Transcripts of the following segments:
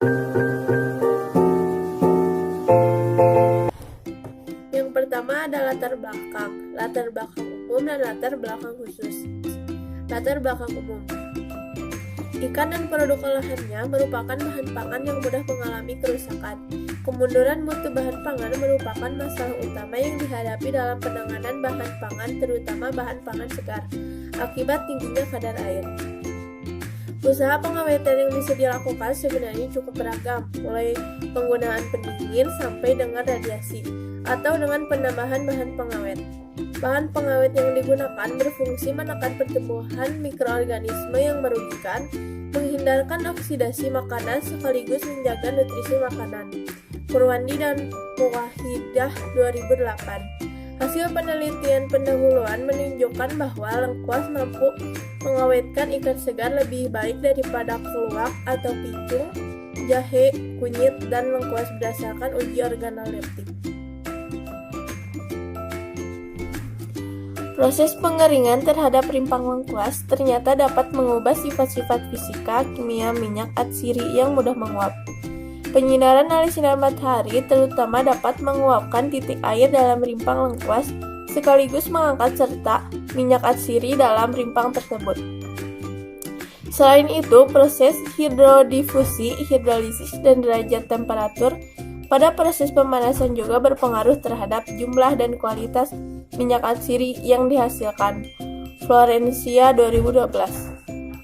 Yang pertama ada latar belakang umum dan latar belakang khusus. Latar belakang umum. Ikan dan produk olahannya merupakan bahan pangan yang mudah mengalami kerusakan. Kemunduran mutu bahan pangan merupakan masalah utama yang dihadapi dalam penanganan bahan pangan, terutama bahan pangan segar, akibat tingginya kadar air. Usaha pengawetan yang bisa dilakukan sebenarnya cukup beragam, mulai penggunaan pendingin sampai dengan radiasi, atau dengan penambahan bahan pengawet. Bahan pengawet yang digunakan berfungsi menekan pertumbuhan mikroorganisme yang merugikan, menghindarkan oksidasi makanan sekaligus menjaga nutrisi makanan. Purwandi dan Muwahidah 2008. Hasil penelitian pendahuluan menunjukkan bahwa lengkuas mampu mengawetkan ikan segar lebih baik daripada keluak atau picung, jahe, kunyit, dan lengkuas berdasarkan uji organoleptik. Proses pengeringan terhadap rimpang lengkuas ternyata dapat mengubah sifat-sifat fisika kimia minyak atsiri yang mudah menguap. Penyinaran oleh sinar matahari terutama dapat menguapkan titik air dalam rimpang lengkuas sekaligus mengangkat serta minyak atsiri dalam rimpang tersebut. Selain itu, proses hidrodifusi, hidrolisis, dan derajat temperatur pada proses pemanasan juga berpengaruh terhadap jumlah dan kualitas minyak atsiri yang dihasilkan. Florencia 2012.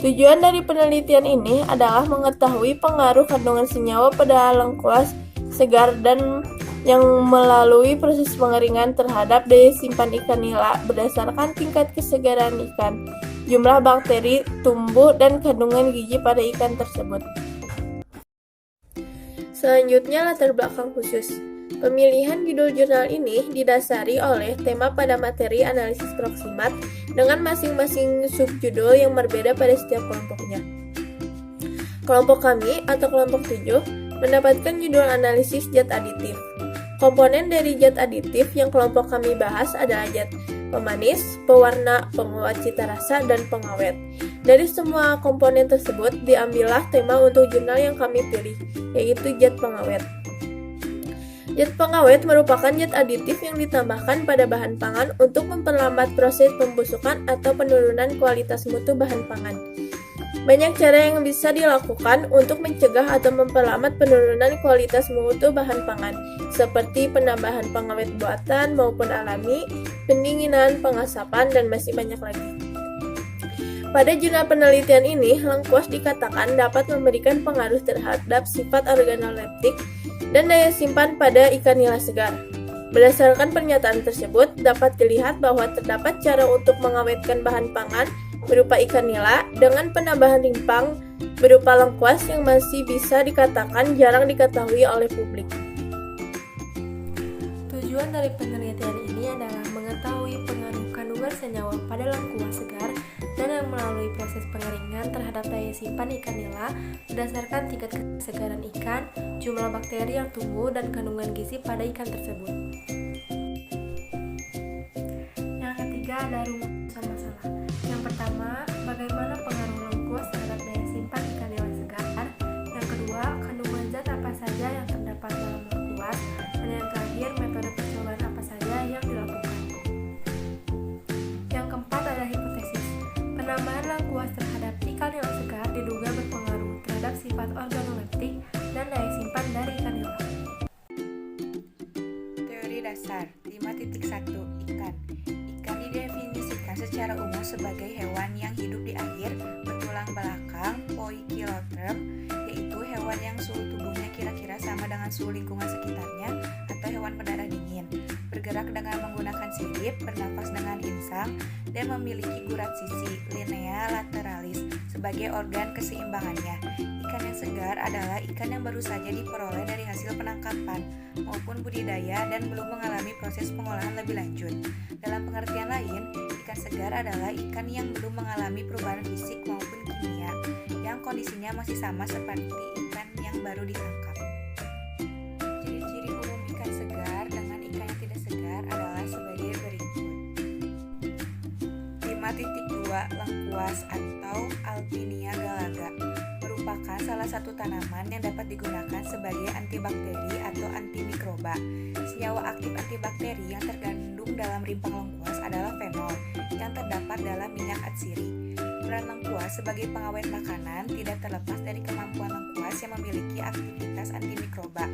Tujuan dari penelitian ini adalah mengetahui pengaruh kandungan senyawa pada lengkuas segar dan yang melalui proses pengeringan terhadap daya simpan ikan nila berdasarkan tingkat kesegaran ikan, jumlah bakteri, tumbuh, dan kandungan gizi pada ikan tersebut. Selanjutnya, latar belakang khusus. Pemilihan judul jurnal ini didasari oleh tema pada materi analisis proksimat dengan masing-masing subjudul yang berbeda pada setiap kelompoknya. Kelompok kami atau kelompok 7 mendapatkan judul analisis zat aditif. Komponen dari zat aditif yang kelompok kami bahas adalah zat pemanis, pewarna, penguat cita rasa, dan pengawet. Dari semua komponen tersebut diambillah tema untuk jurnal yang kami pilih, yaitu zat pengawet. Zat pengawet merupakan zat aditif yang ditambahkan pada bahan pangan untuk memperlambat proses pembusukan atau penurunan kualitas mutu bahan pangan. Banyak cara yang bisa dilakukan untuk mencegah atau memperlambat penurunan kualitas mutu bahan pangan, seperti penambahan pengawet buatan maupun alami, pendinginan, pengasapan, dan masih banyak lagi. Pada jurnal penelitian ini, lengkuas dikatakan dapat memberikan pengaruh terhadap sifat organoleptik dan daya simpan pada ikan nila segar. Berdasarkan pernyataan tersebut, dapat dilihat bahwa terdapat cara untuk mengawetkan bahan pangan berupa ikan nila dengan penambahan rimpang berupa lengkuas yang masih bisa dikatakan jarang diketahui oleh publik. Tujuan dari penelitian ini adalah mengetahui pengaruh kandungan senyawa pada lengkuas segar dan yang melalui proses pengeringan terhadap daya simpan ikan nila berdasarkan tingkat kesegaran ikan, jumlah bakteri yang tumbuh, dan kandungan gizi pada ikan tersebut. Yang ketiga ada rumusan masalah. Yang pertama, bagaimana pengaruh lengkuas terhadap daya simpan ikan nila segar. Yang kedua, kandungan zat apa saja yang terdapat dalam lengkuas. Dan yang terakhir, metode percobaan apa saja yang dilakukan. Yang keempat ada hipotesis. Penambahan lengkuas terhadap ikan nila segar diduga berpengaruh terhadap sifat organoleptik dan daya simpan dari ikan nila. Teori dasar 5.1 Ikan. Ikan didefinisikan secara umum sebagai hewan yang hidup di air, bertulang belakang, poikiloterm, yaitu hewan yang suhu tubuhnya kira-kira sama dengan suhu lingkungan sekitarnya, atau hewan berdarah dingin, bergerak dengan menggunakan sirip, bernafas dengan insang, dan memiliki gurat sisi, linea lateralis, sebagai organ keseimbangannya. Ikan yang segar adalah ikan yang baru saja diperoleh dari hasil penangkapan maupun budidaya dan belum mengalami proses pengolahan lebih lanjut. Dalam pengertian lain, ikan segar adalah ikan yang belum mengalami perubahan fisik maupun kimia, yang kondisinya masih sama seperti ikan yang baru ditangkap. Ciri-ciri umum ikan segar dengan ikan yang tidak segar adalah sebagai berikut. 5.2 Lengkuas atau Alpinia galaga merupakan salah satu tanaman yang dapat digunakan sebagai antibakteri atau antimikroba. Senyawa aktif antibakteri yang terkandung dalam rimpang lengkuas adalah fenol yang terdapat dalam minyak atsiri. Peran lengkuas sebagai pengawet makanan tidak terlepas dari kemampuan lengkuas yang memiliki aktivitas antimikroba.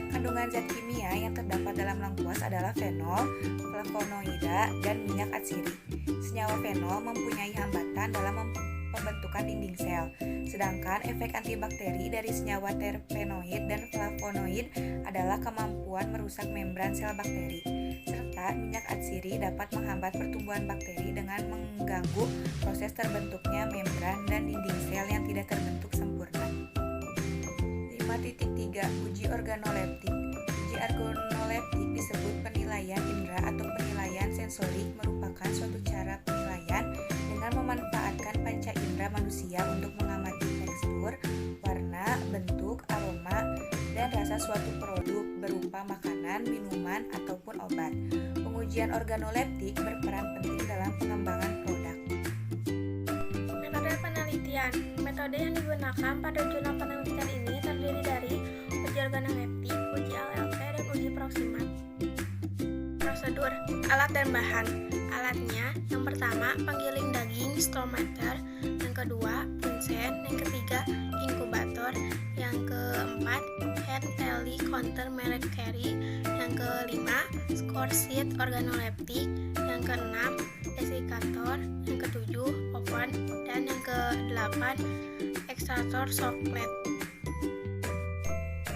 Kandungan zat kimia yang terdapat dalam lengkuas adalah fenol, flavonoida, dan minyak atsiri. Senyawa fenol mempunyai hambatan dalam pembentukan dinding sel, sedangkan efek antibakteri dari senyawa terpenoid dan flavonoid adalah kemampuan merusak membran sel bakteri, serta minyak atsiri dapat menghambat pertumbuhan bakteri dengan mengganggu proses terbentuknya membran dan dinding sel yang tidak terbentuk sempurna. 5.3 Uji organoleptik. Uji organoleptik disebut penilaian indera atau penilaian sensorik, merupakan suatu cara penilaian dengan memanfaatkan panca indera manusia untuk mengamati tekstur, warna, bentuk, aroma, dan rasa suatu produk berupa makanan, minuman, ataupun obat. Pengujian organoleptik berperan penting dalam pengembangan produk. Metode penelitian. Metode yang digunakan pada jurnal penelitian ini terdiri dari uji organoleptik, uji ALT, dan uji proksimat. Prosedur, alat dan bahan. Alatnya, yang pertama penggiling daging stometer, yang kedua punsen, yang ketiga inkubator, yang keempat hand tally counter merek Carry, yang kelima score sheet organoleptik, yang keenam desikator, yang ketujuh oven, dan yang kedelapan ekstraktor coklat.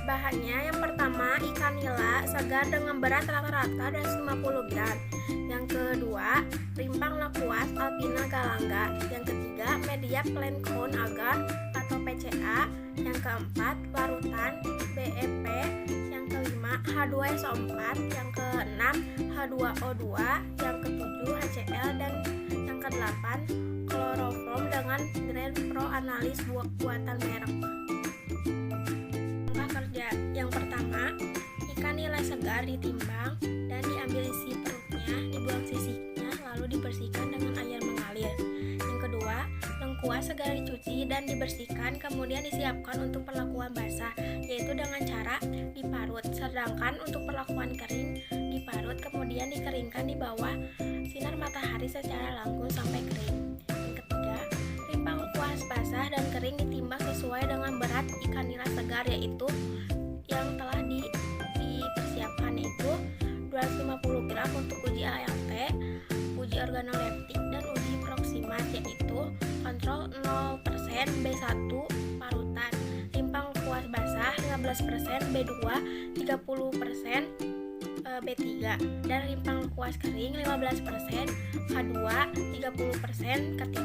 Bahannya yang pertama ikan nila segar dengan berat rata-rata 150 gram. Yang kedua rimpang lengkuas alpina galanga. Yang ketiga media plant cone agar atau PCA. Yang keempat larutan BEP. Yang kelima H2SO4. Yang keenam H2O2. Yang ketujuh HCl dan yang kedelapan kloroform dengan grade pro analis buatan merek. Kerja. Yang pertama, ikan nila segar ditimbang dan diambil isi perutnya, dibuang sisiknya, lalu dibersihkan dengan air mengalir. Yang kedua, lengkuas segar dicuci dan dibersihkan, kemudian disiapkan untuk perlakuan basah, yaitu dengan cara diparut. Sedangkan untuk perlakuan kering, diparut kemudian dikeringkan di bawah sinar matahari secara langsung sampai kering. Yang ketiga, rimpang lengkuas basah dan kering ditimbang sesuai dengan berat ikan nila segar, yaitu yang telah dipersiapkan, yaitu 250 gram untuk uji ALT, uji organoleptik, dan uji proksimat, yaitu kontrol 0% B1 parutan, rimpang lengkuas basah 15% B2, 30% B3, dan rimpang lengkuas kering 15% K2, 30% K3.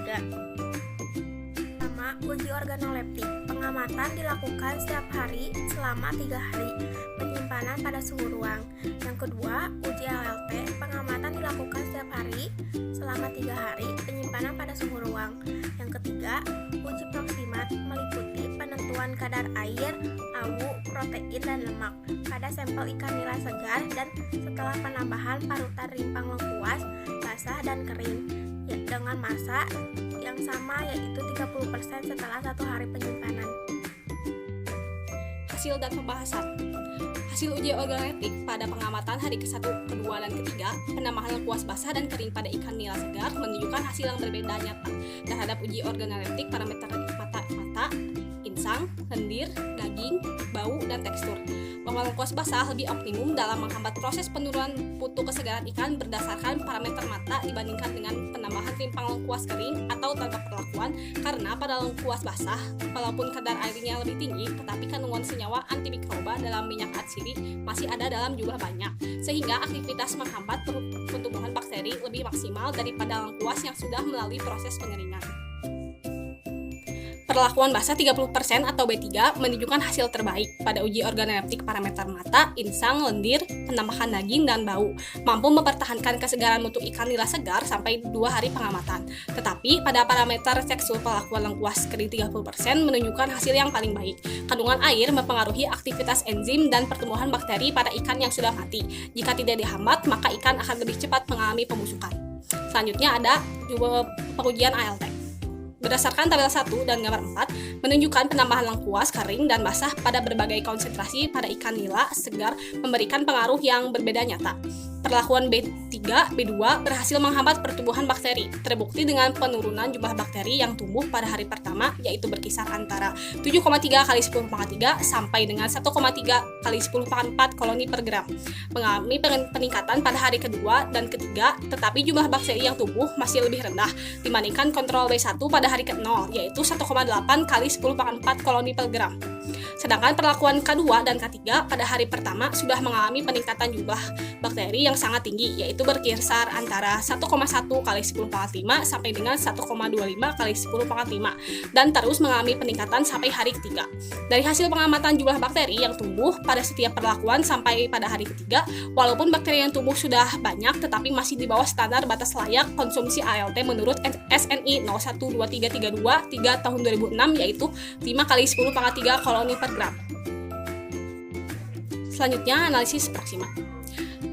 Uji organoleptik. Pengamatan dilakukan setiap hari selama 3 hari. Penyimpanan pada suhu ruang. Yang kedua, uji ALT. Pengamatan dilakukan setiap hari selama 3 hari. Penyimpanan pada suhu ruang. Yang ketiga, uji proksimat meliputi penentuan kadar air, awu, protein, dan lemak pada sampel ikan nila segar dan setelah penambahan parutan rimpang lengkuas basah dan kering dengan massa yang sama, yaitu 30% setelah 1 hari penyimpanan. Hasil dan pembahasan. Hasil uji organoleptik pada pengamatan hari ke-1, ke-2, dan ke-3, penambahan lengkuas basah dan kering pada ikan nila segar menunjukkan hasil yang berbeda nyata terhadap uji organoleptik parameter mata, insang, lendir, daging, bau, dan tekstur. Bahwa lengkuas basah lebih optimum dalam menghambat proses penurunan mutu kesegaran ikan berdasarkan parameter mata dibandingkan dengan penambahan rimpang lengkuas kering atau tanpa perlakuan, karena pada lengkuas basah, walaupun kadar airnya lebih tinggi, tetapi kandungan senyawa antimikroba dalam minyak atsiri masih ada dalam jumlah banyak, sehingga aktivitas menghambat pertumbuhan bakteri lebih maksimal daripada lengkuas yang sudah melalui proses pengeringan. Perlakuan basah 30% atau B3 menunjukkan hasil terbaik pada uji organoleptik parameter mata, insang, lendir, penambahan daging, dan bau, mampu mempertahankan kesegaran mutu ikan nila segar sampai 2 hari pengamatan. Tetapi pada parameter tekstur perlakuan lengkuas kering 30% menunjukkan hasil yang paling baik. Kandungan air mempengaruhi aktivitas enzim dan pertumbuhan bakteri pada ikan yang sudah mati. Jika tidak dihambat, maka ikan akan lebih cepat mengalami pembusukan. Selanjutnya ada juga pengujian ALT. Berdasarkan tabel 1 dan gambar 4 menunjukkan penambahan lengkuas, kering, dan basah pada berbagai konsentrasi pada ikan nila segar memberikan pengaruh yang berbeda nyata. Perlakuan B3, B2 berhasil menghambat pertumbuhan bakteri, terbukti dengan penurunan jumlah bakteri yang tumbuh pada hari pertama, yaitu berkisar antara 7,3 kali 10 pangkat 3 sampai dengan 1,3 kali 10 pangkat 4 koloni per gram. Mengalami peningkatan pada hari kedua dan ketiga, tetapi jumlah bakteri yang tumbuh masih lebih rendah dibandingkan kontrol B1 pada hari ke-0, yaitu 1,8 kali 10 pangkat 4 koloni per gram. Sedangkan perlakuan K2 dan K3 pada hari pertama sudah mengalami peningkatan jumlah bakteri yang sangat tinggi, yaitu berkisar antara 1,1 kali 10 pangkat 5 sampai dengan 1,25 kali 10 pangkat 5 dan terus mengalami peningkatan sampai hari ketiga. Dari hasil pengamatan jumlah bakteri yang tumbuh pada setiap perlakuan sampai pada hari ketiga, walaupun bakteri yang tumbuh sudah banyak tetapi masih di bawah standar batas layak konsumsi ALT menurut SNI 012332 3 tahun 2006, yaitu 5 kali 10 pangkat 3 koloni per gram. Selanjutnya, analisis proksimat.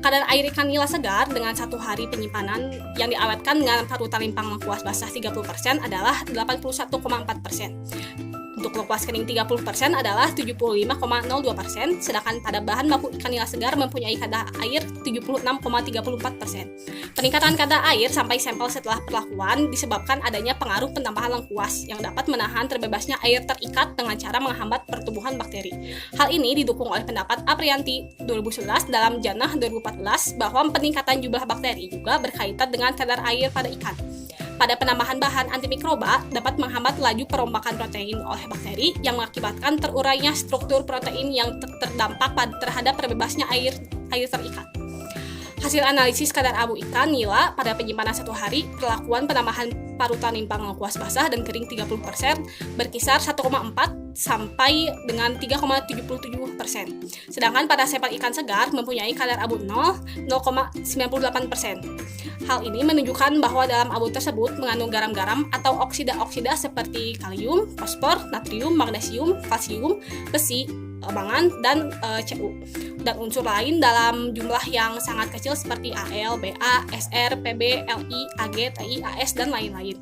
Kadar air ikan nila segar dengan 1 hari penyimpanan yang diawetkan dengan parutan limpang lengkuas basah 30% adalah 81,4%. Untuk lengkuas kering 30% adalah 75,02%, sedangkan pada bahan baku ikan nila segar mempunyai kadar air 76,34%. Peningkatan kadar air sampai sampel setelah perlakuan disebabkan adanya pengaruh penambahan lengkuas yang dapat menahan terbebasnya air terikat dengan cara menghambat pertumbuhan bakteri. Hal ini didukung oleh pendapat Aprianti 2011 dalam Janah 2014 bahwa peningkatan jumlah bakteri juga berkaitan dengan kadar air pada ikan. Pada penambahan bahan antimikroba dapat menghambat laju perombakan protein oleh bakteri yang mengakibatkan terurainya struktur protein yang terdampak terhadap terbebasnya air terikat. Hasil analisis kadar abu ikan nila pada penyimpanan 1 hari, perlakuan penambahan parutan limpang lengkuas basah dan kering 30% berkisar 1,4 sampai dengan 3,77%. Sedangkan pada sampel ikan segar mempunyai kadar abu 0,98%. Hal ini menunjukkan bahwa dalam abu tersebut mengandung garam-garam atau oksida-oksida seperti kalium, fosfor, natrium, magnesium, kalsium, besi, mangan, dan Cu. Dan unsur lain dalam jumlah yang sangat kecil seperti Al, Ba, Sr, Pb, Li, Ag, Ti, As, dan lain-lain.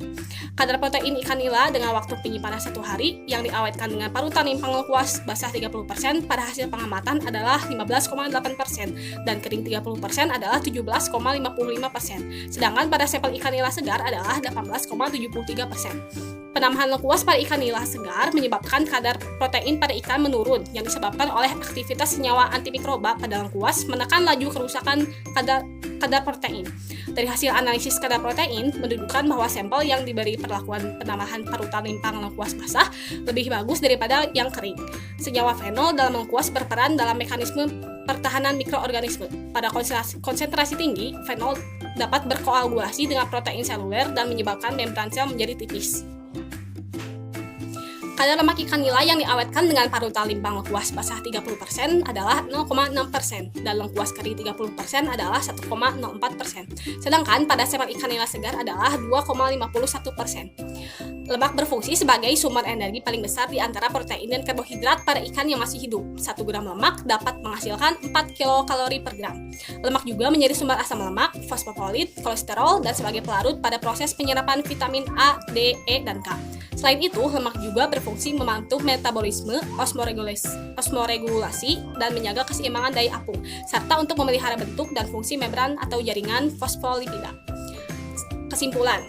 Kadar protein ikan nila dengan waktu penyimpanan 1 hari yang diawetkan dengan parutan limpang lengkuas basah 30% pada hasil pengamatan adalah 15,8% dan kering 30% adalah 17,55%. Sedangkan pada sampel ikan nila segar adalah 18,73%. Penambahan lengkuas pada ikan nila segar menyebabkan kadar protein pada ikan menurun yang disebabkan oleh aktivitas senyawa antimikroba pada lengkuas menekan laju kerusakan kadar protein. Dari hasil analisis kadar protein menunjukkan bahwa sampel yang diberi perlakuan penambahan parutan limpang lengkuas basah lebih bagus daripada yang kering. Senyawa fenol dalam lengkuas berperan dalam mekanisme pertahanan mikroorganisme. Pada konsentrasi tinggi, fenol dapat berkoagulasi dengan protein seluler dan menyebabkan membran sel menjadi tipis. Kadar lemak ikan nila yang diawetkan dengan parutan limpang lengkuas basah 30% adalah 0,6% dan lengkuas kering 30% adalah 1,04%. Sedangkan pada sampel ikan nila segar adalah 2,51%. Lemak berfungsi sebagai sumber energi paling besar di antara protein dan karbohidrat pada ikan yang masih hidup. 1 gram lemak dapat menghasilkan 4 kilokalori per gram. Lemak juga menjadi sumber asam lemak, fosfofolid, kolesterol, dan sebagai pelarut pada proses penyerapan vitamin A, D, E, dan K. Selain itu, lemak juga berfungsi membantu metabolisme, osmoregulasi, dan menjaga keseimbangan daya apung, serta untuk memelihara bentuk dan fungsi membran atau jaringan fosfolipida. Kesimpulan,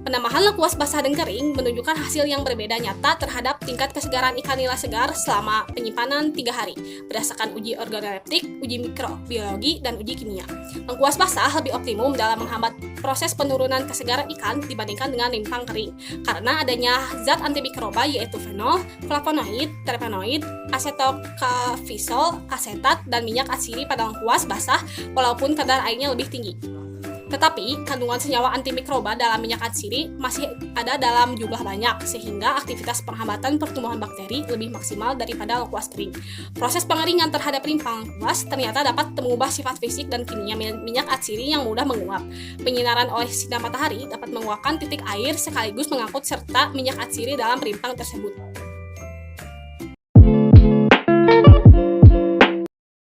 penambahan lengkuas basah dan kering menunjukkan hasil yang berbeda nyata terhadap tingkat kesegaran ikan nila segar selama penyimpanan 3 hari, berdasarkan uji organoleptik, uji mikrobiologi, dan uji kimia. Lengkuas basah lebih optimum dalam menghambat proses penurunan kesegaran ikan dibandingkan dengan limpang kering, karena adanya zat antimikroba yaitu fenol, flavonoid, terpenoid, asetokafisol, asetat, dan minyak atsiri pada lengkuas basah walaupun kadar airnya lebih tinggi. Tetapi, kandungan senyawa antimikroba dalam minyak atsiri masih ada dalam jumlah banyak, sehingga aktivitas penghambatan pertumbuhan bakteri lebih maksimal daripada lengkuas kering. Proses pengeringan terhadap limpang lengkuas ternyata dapat mengubah sifat fisik dan kimia minyak atsiri yang mudah menguap. Penyinaran oleh sinar matahari dapat menguapkan titik air sekaligus mengangkut serta minyak atsiri dalam rimpang tersebut.